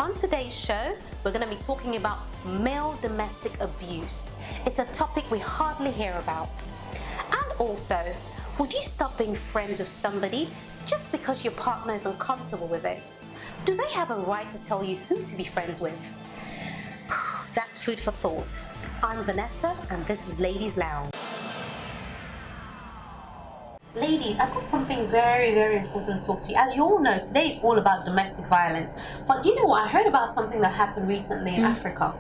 on today's show, we're going to be talking about male domestic abuse. It's a topic we hardly hear about. And also, would you stop being friends with somebody just because your partner is uncomfortable with it? Do they have a right to tell you who to be friends with? That's food for thought. I'm Vanessa, and this is Ladies Lounge. Ladies, I've got something very, very important to talk to you. As you all know, today is all about domestic violence. But do you know what? I heard about something that happened recently in Africa.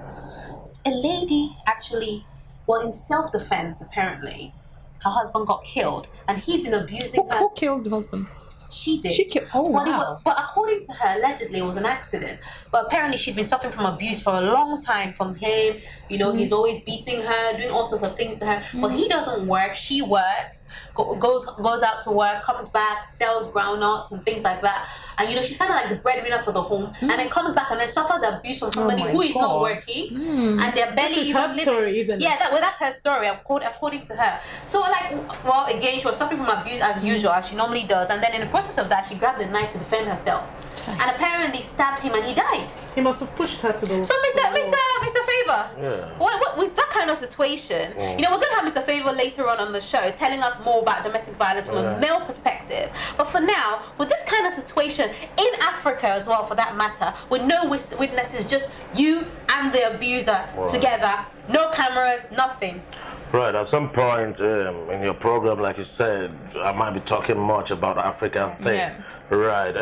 A lady actually, well, in self-defense, apparently, her husband got killed, and he'd been abusing her. Who killed the husband? She did. She killed. Oh, wow. But according to her, allegedly it was an accident. But apparently she'd been suffering from abuse for a long time from him. You know, he's always beating her, doing all sorts of things to her. But he doesn't work. She works, goes out to work, comes back, sells groundnuts and things like that. And you know, she's kind of like the breadwinner for the home. And then comes back and then suffers abuse from somebody who is not working. And they're barely this is even her living. story, isn't it? Yeah, that's her story, according to her. So like, well, again, she was suffering from abuse as usual, as she normally does. And then in the process of that, she grabbed the knife to defend herself. And apparently stabbed him and he died. He must have pushed her to the So Mr. Favor, what with that kind of situation, you know, we're gonna have Mr. Favor later on the show telling us more about domestic violence from a male perspective. But for now, with this kind of situation in Africa as well, for that matter, with no witnesses, just you and the abuser together, no cameras, nothing. Right, at some point in your program, like you said, I might be talking much about African thing. Yeah. Right.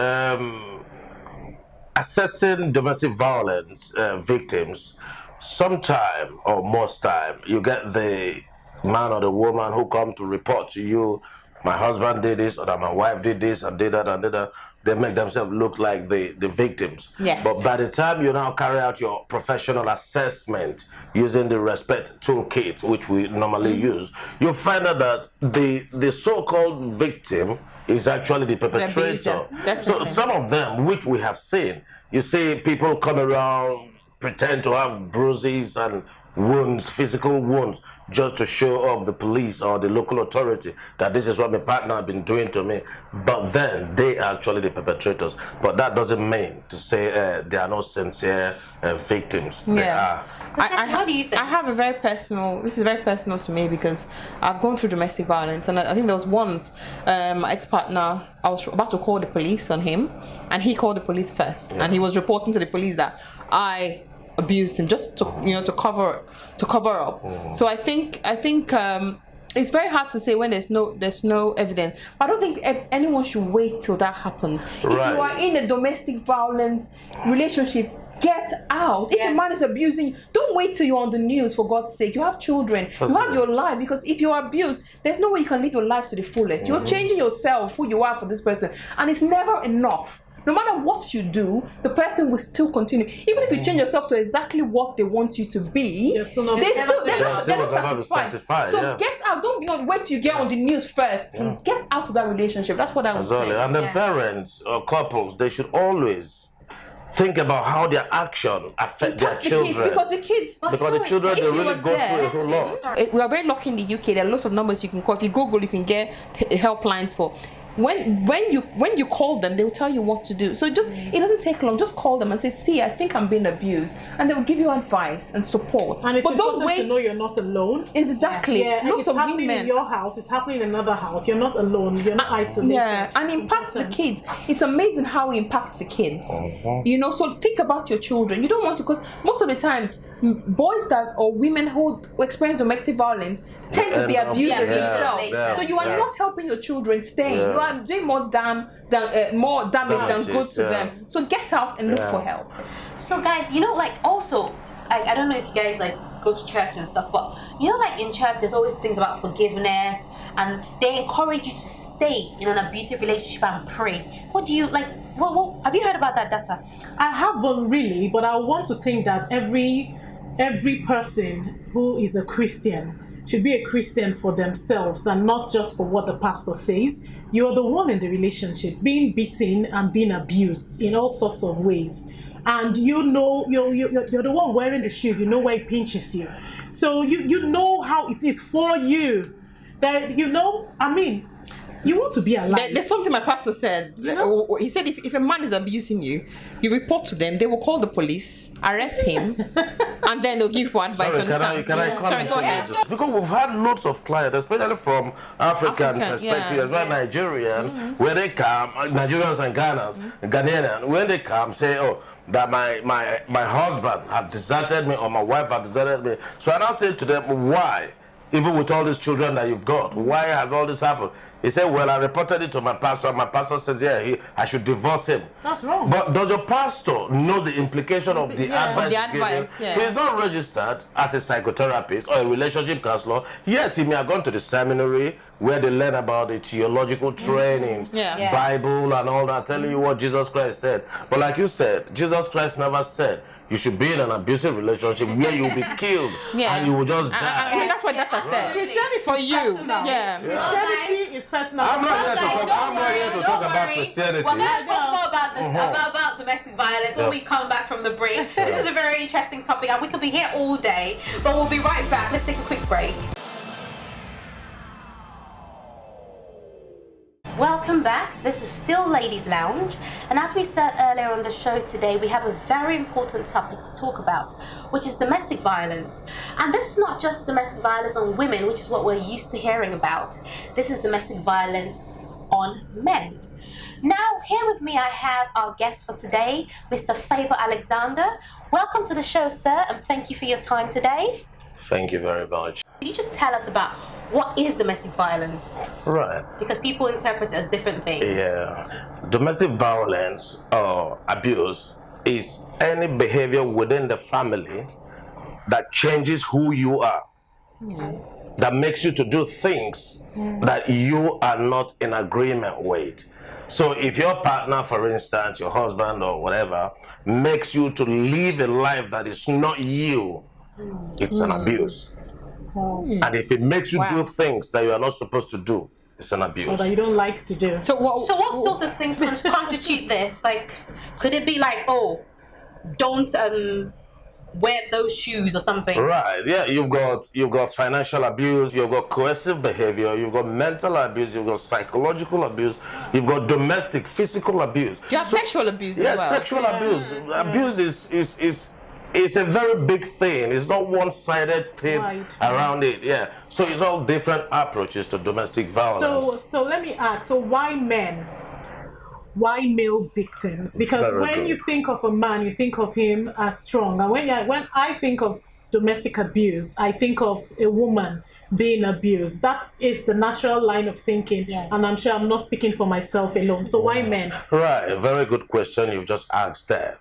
Assessing domestic violence victims, sometime or most time, you get the man or the woman who come to report to you, my husband did this, or that my wife did this, and did that, and did that. They make themselves look like the victims. Yes. But by the time you now carry out your professional assessment using the respect toolkit, which we normally use, you find out that the so-called victim is actually the perpetrator. So some of them, which we have seen, you see people come around, pretend to have bruises and wounds, physical wounds, just to show off the police or the local authority that this is what my partner has been doing to me. But then they are actually the perpetrators. But that doesn't mean to say they are not sincere victims. They are. How do you think? I have a very personal, this is very personal to me because I've gone through domestic violence, and I think there was once my ex-partner, I was about to call the police on him, and he called the police first, and he was reporting to the police that I abused him just to, you know, to cover up. So I think it's very hard to say when there's no evidence. But I don't think anyone should wait till that happens. If you are in a domestic violence relationship, get out. If a man is abusing you, don't wait till you're on the news, for God's sake. You have children, you have your life, because if you're abused, there's no way you can live your life to the fullest. You're changing yourself, who you are for this person, and it's never enough. No matter what you do, the person will still continue. Even if you change yourself to exactly what they want you to be, they're not satisfied. So get out. Don't be on wait till you get on the news first. Please get out of that relationship. That's what I would say. And the parents or couples, they should always think about how their action affect their children. Because the children, they really go through a whole lot. We are very lucky in the UK. There are lots of numbers you can call. If you Google, you can get helplines for. When you call them, they will tell you what to do. So it doesn't take long. Just call them and say, "See, I think I'm being abused," and they will give you advice and support. And it's important to know you're not alone. Exactly. Yeah, lots it's of happening women. in your house. It's happening in another house. You're not alone. You're not isolated. Yeah, and impacts the kids. It's amazing how it impacts the kids. You know, so think about your children. You don't want to, because most of the time, boys or women who experience domestic violence tend to be abusers themselves. So you are not helping your children stay. You are doing more damage than good to them. So get out and look for help. So guys, you know, like also, I don't know if you guys like go to church and stuff, but you know, like in church, there's always things about forgiveness, and they encourage you to stay in an abusive relationship and pray. What do you like? What have you heard about that data? I haven't really, but I want to think that every person who is a Christian should be a Christian for themselves and not just for what the pastor says. You're the one in the relationship being beaten and being abused in all sorts of ways, and you know you're the one wearing the shoes. You know where it pinches you, so you know how it is for you. That, you know, I mean, You want to be alive. There's something my pastor said. He said if a man is abusing you, you report to them. They will call the police, arrest him, and then they'll give you advice. Sorry, can I Sorry, go ahead. Because we've had lots of clients, especially from African perspective, as well Nigerians, where they come, Nigerians and Ghanaians, when they come, say, oh, that my husband had deserted me or my wife had deserted me. So I now say to them, why? Even with all these children that you've got, why has all this happened? He said, well, I reported it to my pastor. My pastor says, yeah, I should divorce him. That's wrong. But does your pastor know the implication of the advice? Yeah. He's not registered as a psychotherapist or a relationship counselor. Yes, he may have gone to the seminary where they learn about the theological trainings, Bible and all that, telling you what Jesus Christ said. But like you said, Jesus Christ never said you should be in an abusive relationship where you'll be killed and you will just die. I mean, that's what Dr. said. Christianity For you. personal. Christianity is personal. I'm not here to talk about Christianity. We're going to talk more about this, about domestic violence when we come back from the break. This is a very interesting topic and we could be here all day, but we'll be right back. Let's take a quick break. Welcome back. This is still Ladies Lounge, and as we said earlier on the show today, we have a very important topic to talk about, which is domestic violence. And this is not just domestic violence on women, which is what we're used to hearing about. This is domestic violence on men. Now, here with me I have our guest for today, Mr. Favor Alexander. Welcome to the show, sir, and thank you for your time today. Thank you very much. Can you just tell us about what is domestic violence? Right. Because people interpret it as different things. Yeah. Domestic violence or abuse is any behavior within the family that changes who you are. That makes you to do things that you are not in agreement with. So if your partner, for instance, your husband or whatever, makes you to live a life that is not you, it's an abuse. And if it makes you do things that you are not supposed to do, it's an abuse. Or that you don't like to do. So what sort of things constitute this? Like, could it be like, oh, don't wear those shoes or something? Right. Yeah. You've got financial abuse. You've got coercive behavior. You've got mental abuse. You've got psychological abuse. You've got domestic, physical abuse. You have sexual abuse as well. Yeah, sexual abuse. Abuse is it's a very big thing. It's not one-sided thing around it. Yeah. So it's all different approaches to domestic violence. So let me ask. So why men? Why male victims? Because when you think of a man, you think of him as strong. And when I think of domestic abuse, I think of a woman being abused. That is the natural line of thinking. Yes. And I'm sure I'm not speaking for myself alone. So why men? Right. A very good question you've just asked there.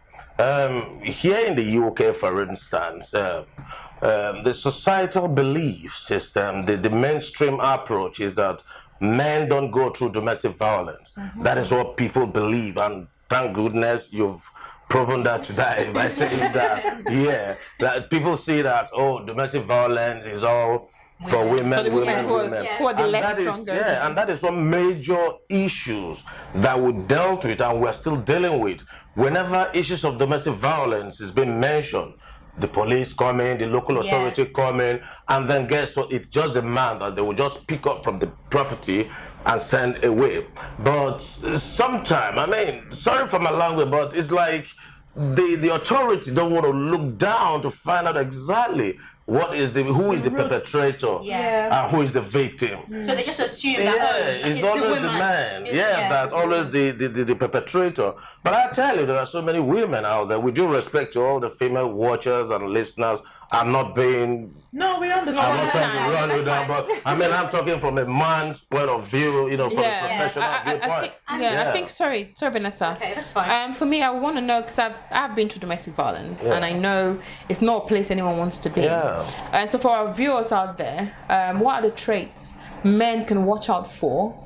Here in the UK, for instance, the societal belief system, the mainstream approach is that men don't go through domestic violence. That is what people believe, and thank goodness you've proven that today by saying that. Yeah, that people see that, oh, domestic violence is all for women, so women who are the less stronger. Yeah, and that is one major issues that we dealt with and we're still dealing with. Whenever issues of domestic violence is being mentioned, the police come in, the local authority come in, and then guess what? It's just the man that they will just pick up from the property and send away. But sometimes, I mean, sorry for my language, but it's like the authority don't want to look down to find out exactly who is the perpetrator and who is the victim. So they just assume that it's always the man. That's always the perpetrator. But I tell you, there are so many women out there. With due respect to all the female watchers and listeners, I'm not being. No, we understand. I'm not trying to run you down, but I mean, I'm talking from a man's point of view, from a professional viewpoint. I think. Sorry, Vanessa. Okay, that's fine. For me, I want to know, because I've been through domestic violence, and I know it's not a place anyone wants to be. And so for our viewers out there, what are the traits men can watch out for?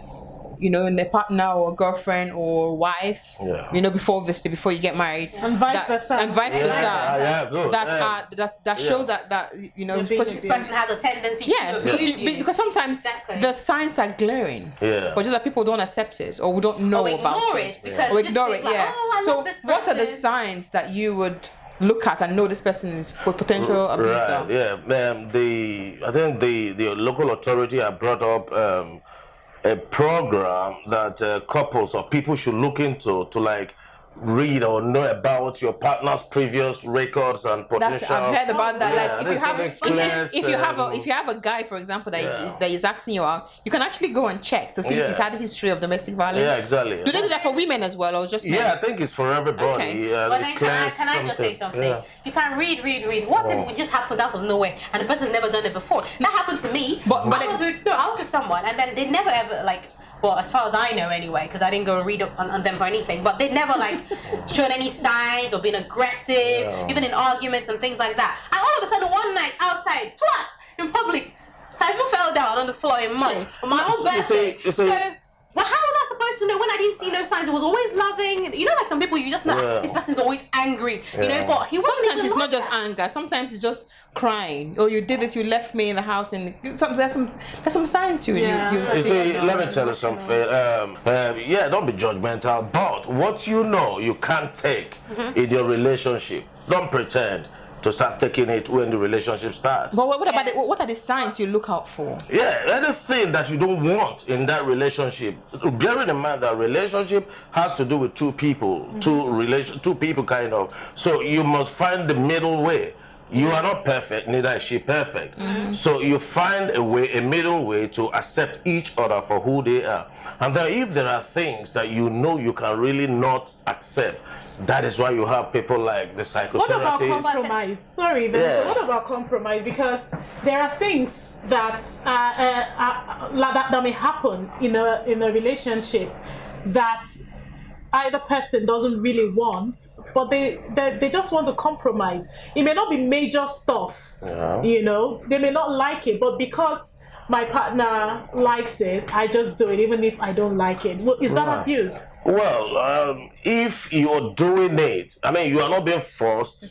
In their partner or girlfriend or wife, before you get married, and vice versa. That shows that because this person has a tendency to abuse you. Because sometimes the signs are glaring, but just that people don't accept it or we don't know about it, or ignore it. So what are the signs that you would look at and know this person is a potential abuser? Right. I think the local authority have brought up a program that couples or people should look into to like read or know about your partner's previous records and potential. I've heard about that. Yeah, Like there's something clear, if you have a guy, for example, that is asking you out, you can actually go and check to see if he's had a history of domestic violence. Yeah, exactly. Do they do that for women as well, or just men? Yeah, I think it's for everybody. Okay. But then can I just say something? Yeah. You can read. What if it just happens out of nowhere and the person's never done it before? That happened to me. I was with someone and then they never ever like. Well, as far as I know anyway, because I didn't go and read up on them for anything, but they never like showed any signs or been aggressive, even in arguments and things like that. And all of a sudden, one night outside, twice in public, I even fell down on the floor in mud on my own birthday. Well, how was I supposed to know when I didn't see no signs? It was always loving. You know, like some people, you just know this person's always angry. You know, but he wasn't. Sometimes it's not just anger. Sometimes it's just crying. Oh, you did this. You left me in the house, and there's some signs you. You see, let me tell you something. Don't be judgmental. But what you know you can't take in your relationship, don't pretend to start taking it when the relationship starts. But what about what are the signs you look out for? Yeah, anything that you don't want in that relationship. Bearing in mind that relationship has to do with two people, two people kind of. So you must find the middle way. You are not perfect, neither is she perfect. So you find a middle way to accept each other for who they are. And then if there are things that you know you can really not accept, that is why you have people like the psychotherapist. What about compromise? Sorry, what about compromise? Because there are things that that may happen in a relationship that either person doesn't really want, but they just want to compromise. It may not be major stuff, you know, they may not like it, but because my partner likes it, I just do it even if I don't like it. Well, is that abuse? Well, if you're doing it, I mean, you are not being forced to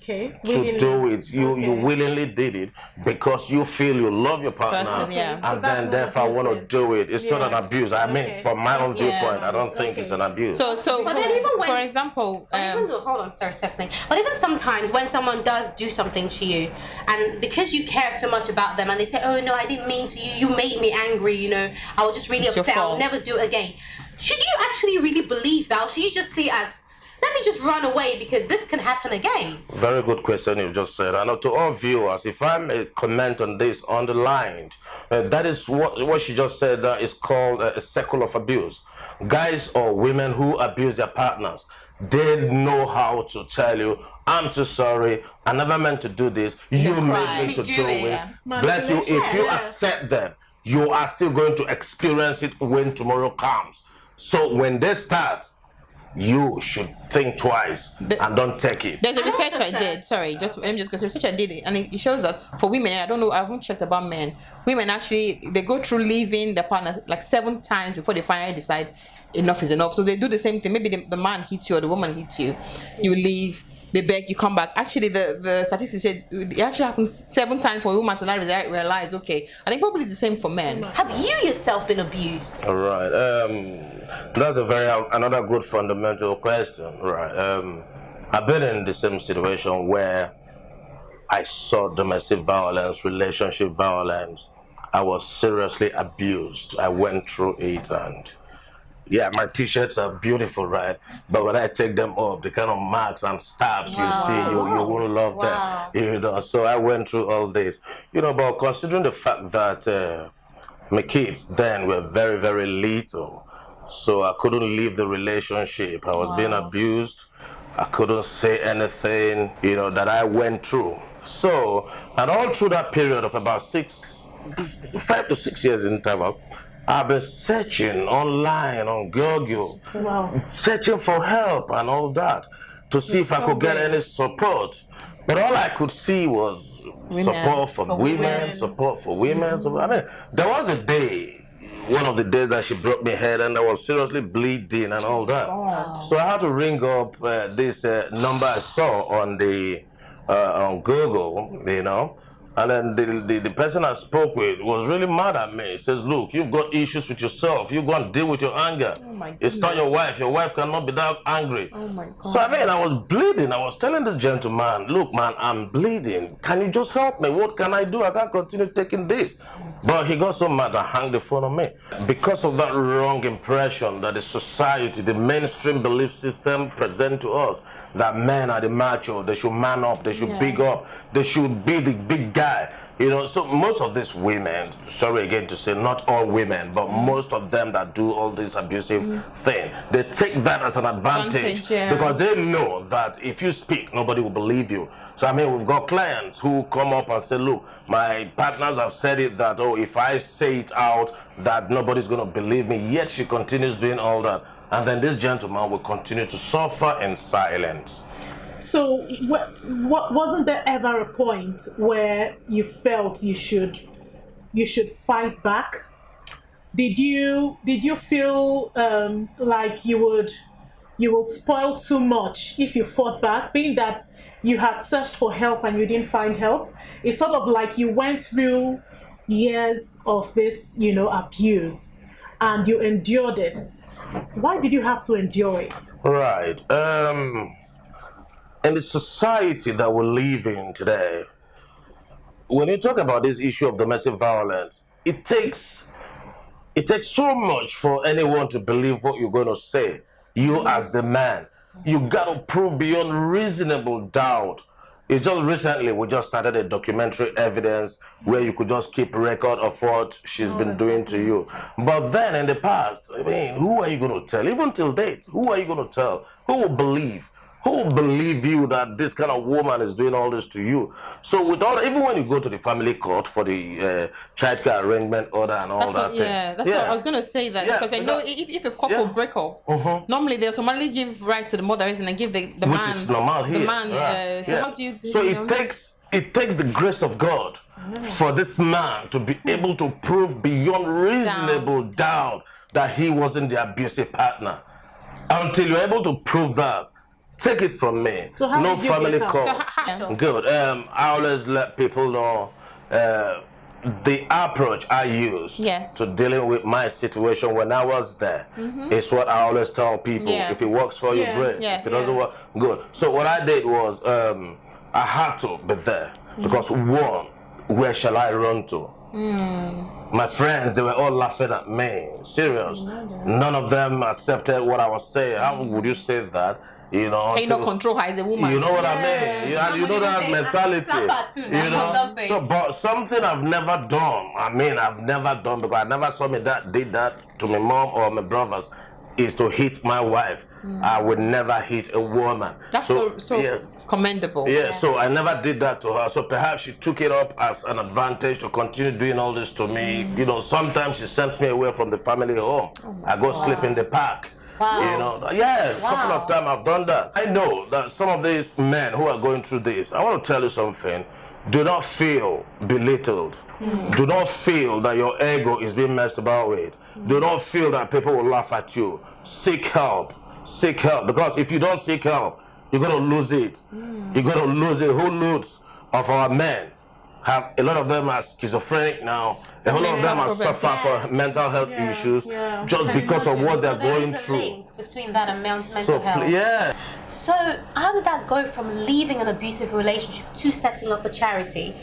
do it. You willingly did it because you feel you love your partner, and then therefore want to do it. It's not an abuse. I mean, from my own viewpoint, I don't think it's an abuse. But then even when, for example, hold on, sorry, Stephanie. But even sometimes when someone does do something to you, and because you care so much about them, and they say, "Oh no, I didn't mean to. You made me angry. You know, I was just really upset. I'll never do it again." Should you actually really believe that, or should you just see it as, let me just run away because this can happen again? Very good question you just said. I know to all viewers, if I may comment on this underlined, that is what she just said is called a cycle of abuse. Guys or women who abuse their partners, they know how to tell you, I'm so sorry, I never meant to do this, you made me to do it. Bless you, if you accept them, you are still going to experience it when tomorrow comes. So when they start, you should think twice and don't take it. There's a research I did. Sorry, let me just go. Research I did it, and it shows that for women, I don't know, I haven't checked about men. Women actually, they go through leaving the partner like 7 times before they finally decide enough is enough. So they do the same thing. Maybe the man hits you or the woman hits you. You leave. They beg, you come back. Actually, the statistics said it actually happens 7 times for a woman to not realize, okay. I think probably the same for men. Have you yourself been abused? All right. That's another good fundamental question. Right. I've been in the same situation where I saw domestic violence, relationship violence. I was seriously abused. I went through it, and yeah, my t-shirts are beautiful, right? But when I take them off, the kind of marks and stabs you see, you won't love them. You know, so I went through all this. You know, but considering the fact that my kids then were very, very little, so I couldn't leave the relationship. I was being abused. I couldn't say anything, you know, that I went through. So, and all through that period of about 5 to 6 years in interval, I've been searching online on Google, searching for help and all that to see if I could get any support. But all I could see was support for women, support for women. I mean, there was a day, one of the days that she broke my head and I was seriously bleeding and all that. So I had to ring up this number I saw on the on Google, you know, And then the person I spoke with was really mad at me. He says, look, you've got issues with yourself. You go and deal with your anger. Oh my It's not your wife. Your wife cannot be that angry. Oh my God. So I mean, I was bleeding. I was telling this gentleman, look, man, I'm bleeding. Can you just help me? What can I do? I can't continue taking this. But he got so mad and hung the phone on me. Because of that wrong impression that the society, the mainstream belief system present to us, that men are the macho, they should man up, they should big up, they should be the big guy. You know, so most of these women, sorry again to say, not all women, but most of them that do all this abusive thing, they take that as an advantage because they know that if you speak, nobody will believe you. So I mean, we've got clients who come up and say, look, my partners have said it that, oh, if I say it out, that nobody's going to believe me, yet she continues doing all that. And then this gentleman will continue to suffer in silence. So, what wasn't there ever a point where you felt you should fight back? Did you feel like you would spoil too much if you fought back, being that you had searched for help and you didn't find help? It's sort of like you went through years of this, abuse, and you endured it. Why did you have to endure it? Right. In the society that we live in today, when you talk about this issue of domestic violence, it takes so much for anyone to believe what you're going to say. You as the man, you got to prove beyond reasonable doubt. It's just recently we just started a documentary evidence where you could just keep record of what she's been doing to you. But then in the past, I mean, who are you going to tell? Even till date, who are you going to tell? Who will believe? Who will believe you that this kind of woman is doing all this to you? So with all, even when you go to the family court for the child care arrangement order and all that thing. Yeah, that's what I was going to say that, because I know if a couple break up, normally they automatically give rights to the mother, and give the man. Which is normal here. The man. So how do you? So it takes the grace of God for this man to be able to prove beyond reasonable doubt that he wasn't the abusive partner. Until you're able to prove that, take it from me. So how no did you family get call. out? Good. I always let people know the approach I use to dealing with my situation when I was there is what I always tell people. If it works for you, great. If it doesn't work, good. So what I did was I had to be there because one, where shall I run to? My friends, they were all laughing at me. Serious. None of them accepted what I was saying. How would you say that? You know, can you not control her as a woman? You know what I mean? You know that mentality. You know, so but something I've never done. I mean, I've never done because I never saw me did that to my mom or my brothers. Is to hit my wife. I would never hit a woman. That's so commendable. Yeah, so I never did that to her. So perhaps she took it up as an advantage to continue doing all this to me. You know, sometimes she sends me away from the family home. I go sleep in the park. You know, a couple of times I've done that. I know that some of these men who are going through this, I want to tell you something. Do not feel belittled. Do not feel that your ego is being messed about with. Do not feel that people will laugh at you. Seek help. Seek help. Because if you don't seek help, you're going to lose it. You're going to lose it. Who lose of our men? Have a lot of them are schizophrenic now. A whole lot of them are suffering for mental health issues just because of what they're going through. Link between that and mental health. So how did that go from leaving an abusive relationship to setting up a charity?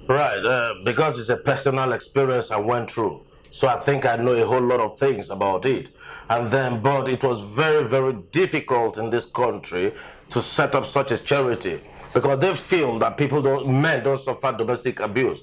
Right, because it's a personal experience I went through. So I think I know a whole lot of things about it. And then, but it was very, very difficult in this country to set up such a charity. Because they feel that men don't suffer domestic abuse.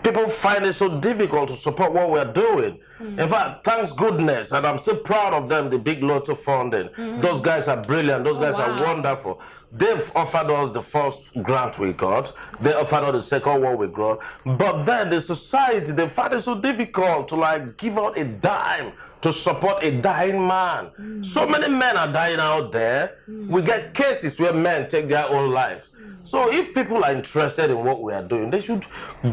People find it so difficult to support what we're doing. In fact, thanks goodness, and I'm still proud of them, the big Lotto funding. Those guys are brilliant. Those guys are wonderful. They've offered us the first grant we got. They offered us the second one we got. But then the society, they find it so difficult to give out a dime to support a dying man. So many men are dying out there. We get cases where men take their own lives. So if people are interested in what we are doing, they should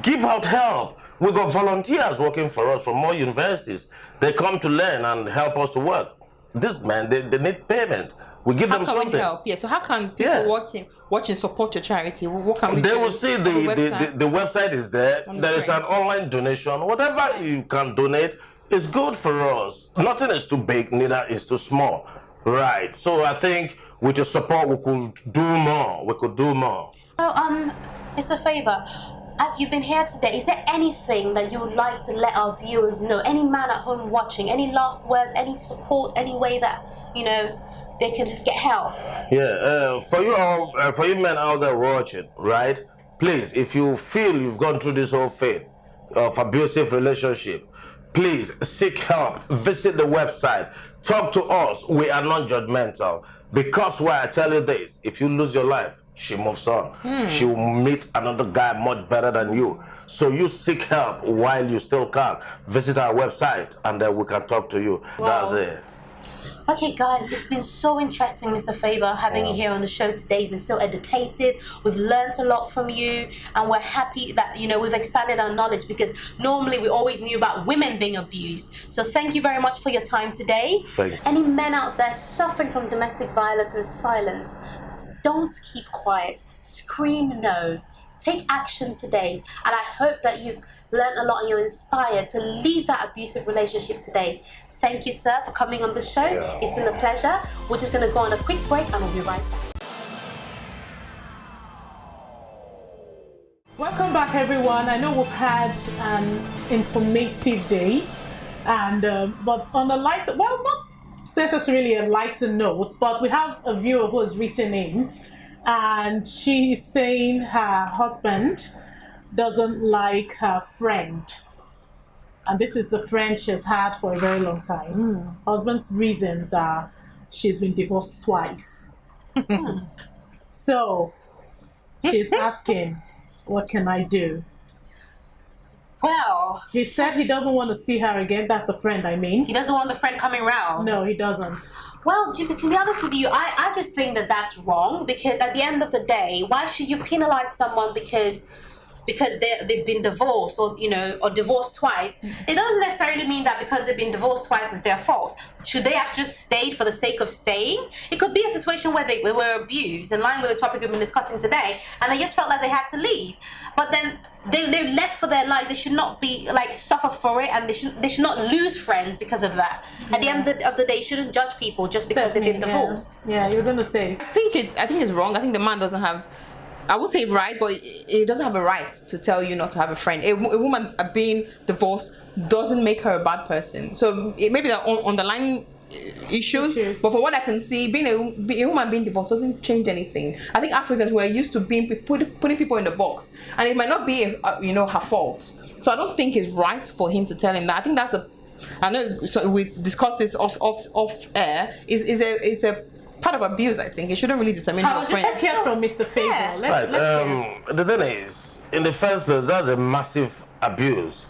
give out help. We got volunteers working for us from more universities. They come to learn and help us to work. These men, they need payment. We give How them can something. we help? Yeah. So how can people watching support your charity? What can we do? They will see the website is there. There is an online donation. Whatever you can donate is good for us. Nothing is too big, neither is too small. Right. So I think with your support, we could do more. We could do more. So, Mr. Favor, as you've been here today, is there anything that you would like to let our viewers know? Any man at home watching, any last words, any support, any way that, they can get help? Yeah, for you all, for you men out there watching, right? Please, if you feel you've gone through this whole phase of abusive relationship, please seek help. Visit the website. Talk to us. We are not judgmental. Because why I tell you this, if you lose your life, she moves on. She will meet another guy much better than you. So you seek help while you still can. Visit our website and then we can talk to you. Wow. That's it. Okay, guys, it's been so interesting, Mr. Favor, having you here on the show today. It's been so educative. We've learned a lot from you, and we're happy that, we've expanded our knowledge, because normally we always knew about women being abused. So thank you very much for your time today. Thank you. Any men out there suffering from domestic violence and silence, don't keep quiet. Scream no. Take action today. And I hope that you've learned a lot and you're inspired to leave that abusive relationship today. Thank you, sir, for coming on the show. Yeah. It's been a pleasure. We're just going to go on a quick break and we'll be right back. Welcome back, everyone. I know we've had an informative day, and but on a light, well, not necessarily a lighter note, but we have a viewer who has written in, and she is saying her husband doesn't like her friend. And this is the friend she's had for a very long time. Husband's reasons are she's been divorced twice. So she's asking, what can I do? Well, He said he doesn't want to see her again. That's the friend, I mean. he doesn't want the friend coming round. No, he doesn't. Well, to be honest with you, I just think that that's wrong, because at the end of the day, why should you penalize someone because they've been divorced or divorced twice? It doesn't necessarily mean that because they've been divorced twice is their fault. Should they have just stayed for the sake of staying? It could be a situation where they were abused, in line with the topic we've been discussing today, and they just felt like they had to leave. But then they left for their life. They should not be suffer for it, and they should not lose friends because of that. At the end of the day, you shouldn't judge people just because they've been divorced. Yeah, you're gonna say. I think it's wrong. I think the man doesn't have, I would say right, but he doesn't have a right to tell you not to have a friend. A woman being divorced doesn't make her a bad person. So maybe the underlying issues, but from what I can see, being a woman being divorced doesn't change anything. I think Africans were used to putting people in the box, and it might not be her fault. So I don't think it's right for him to tell him that. I think that's I know. So we discussed this off air. Is a part of abuse. I think it shouldn't really determine your friends. Let's hear from Mr. Favor. Yeah. Let's hear. The thing is, in the first place, that's a massive abuse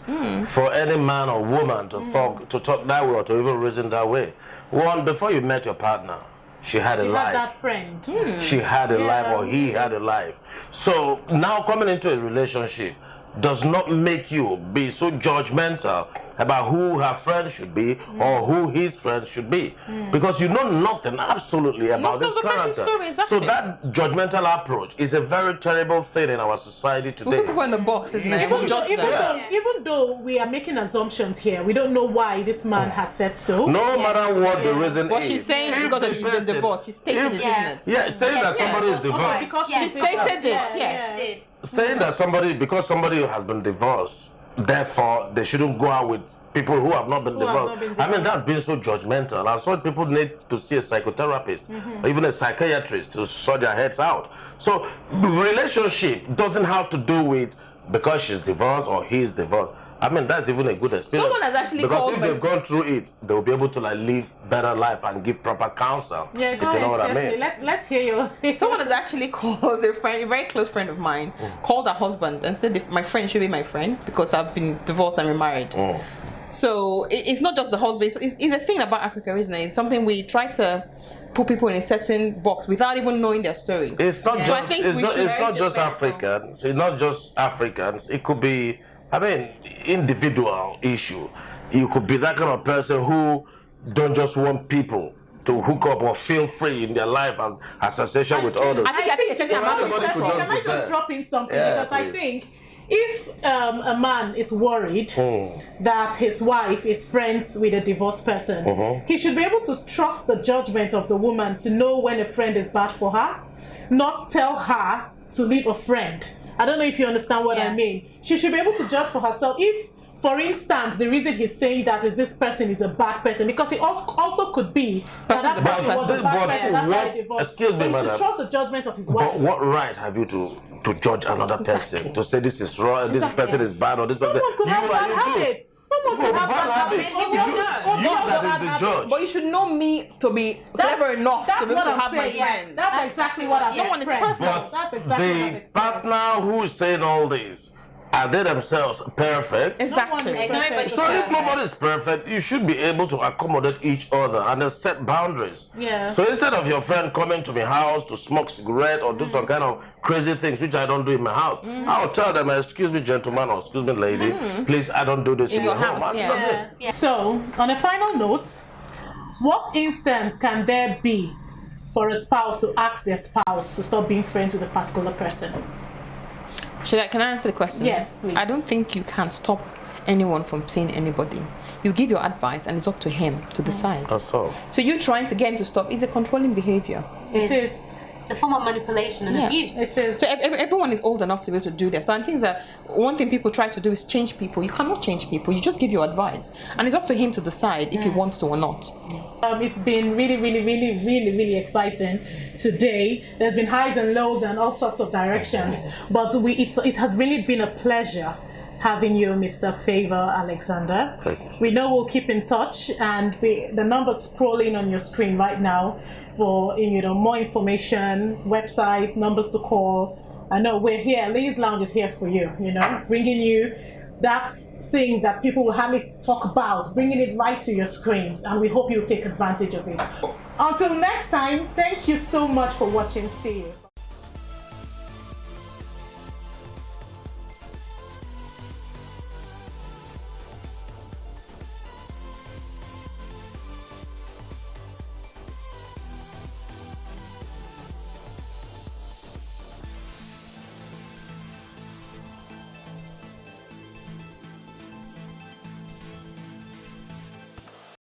for any man or woman to talk that way or to even reason that way. One, before you met your partner, she had a She life. had that friend. She had a life, or he had a life. So now coming into a relationship does not make you be so judgmental about who her friend should be or who his friend should be, because you know nothing absolutely about this character. So that judgmental approach is a very terrible thing in our society We today. put people in the box, isn't it? Even though we are making assumptions here, we don't know why this man has said so. No matter what the reason What is. she's saying is if because the he's been person- divorced. She stated it, isn't it? Yeah, saying that somebody is divorced. Because She stated this, yes. Did. Saying that because somebody has been divorced, therefore they shouldn't go out with people who have not been divorced. I mean, that's being so judgmental. And so people need to see a psychotherapist or even a psychiatrist to sort their heads out. So relationship doesn't have to do with because she's divorced or he's divorced. I mean, that's even a good experience. Someone has actually because called if me. they've gone through it, they'll be able to live better life and give proper counsel. Yeah, if go you know ahead, what I mean. Let's hear you. Someone has actually called a very close friend of mine, called her husband and said my friend should be my friend because I've been divorced and remarried. So it's not just the husband. It's a thing about Africa, isn't it? It's something we try to put people in a certain box without even knowing their story. It's not So I just think it's we not, should it's not just judgmental. Africans. It's not just Africans. It could be, I mean, individual issue. You could be that kind of person who don't just want people to hook up or feel free in their life and association with others. I think a certain amount of Somebody could Can just I be there. just drop in something? Yeah, Because I please. think if a man is worried that his wife is friends with a divorced person, he should be able to trust the judgment of the woman to know when a friend is bad for her, not tell her to leave a friend. I don't know if you understand what I mean. She should be able to judge for herself. If, for instance, the reason he's saying that is this person is a bad person, because it also could be that that person was a bad person, that's why he divorced. Excuse me, But he should madam. trust the judgment of his wife. But what right have you to judge another person, to say this is wrong, this person is bad, or this person? Someone could have bad habits. Someone could have bad habits. You that is the judge. But you should know me to be clever enough to That's be able what to I'm have my saying. friends. That's exactly what I've No one is expressed. perfect. That's But exactly what I've the expressed. partner who is saying all this, are they themselves perfect? Exactly. No one is perfect. So if nobody is perfect, you should be able to accommodate each other and then set boundaries. Yeah. So instead of your friend coming to my house to smoke cigarette or do some kind of crazy things which I don't do in my house, I'll tell them, excuse me, gentleman, or excuse me, lady, please, I don't do this in your your home. house, And yeah. that's it. So, on a final note, what instance can there be for a spouse to ask their spouse to stop being friends with a particular person? Can I answer the question? Yes, please. I don't think you can stop anyone from seeing anybody. You give your advice and it's up to him to decide. That's all. So you trying to get him to stop, it's a controlling behavior. It is. It's a form of manipulation and abuse. It is. So everyone is old enough to be able to do this. So I think that one thing people try to do is change people. You cannot change people. You just give your advice. And it's up to him to decide if he wants to or not. It's been really exciting today. There's been highs and lows and all sorts of directions. But it has really been a pleasure having you, Mr. Favor Alexander. Thank you. We know we'll keep in touch, and the numbers scrolling on your screen right now for more information, websites, numbers to call. I know we're here. Ladies Lounge is here for you. Bringing you that thing that people will hardly talk about, bringing it right to your screens, and we hope you'll take advantage of it. Until next time, thank you so much for watching. See you.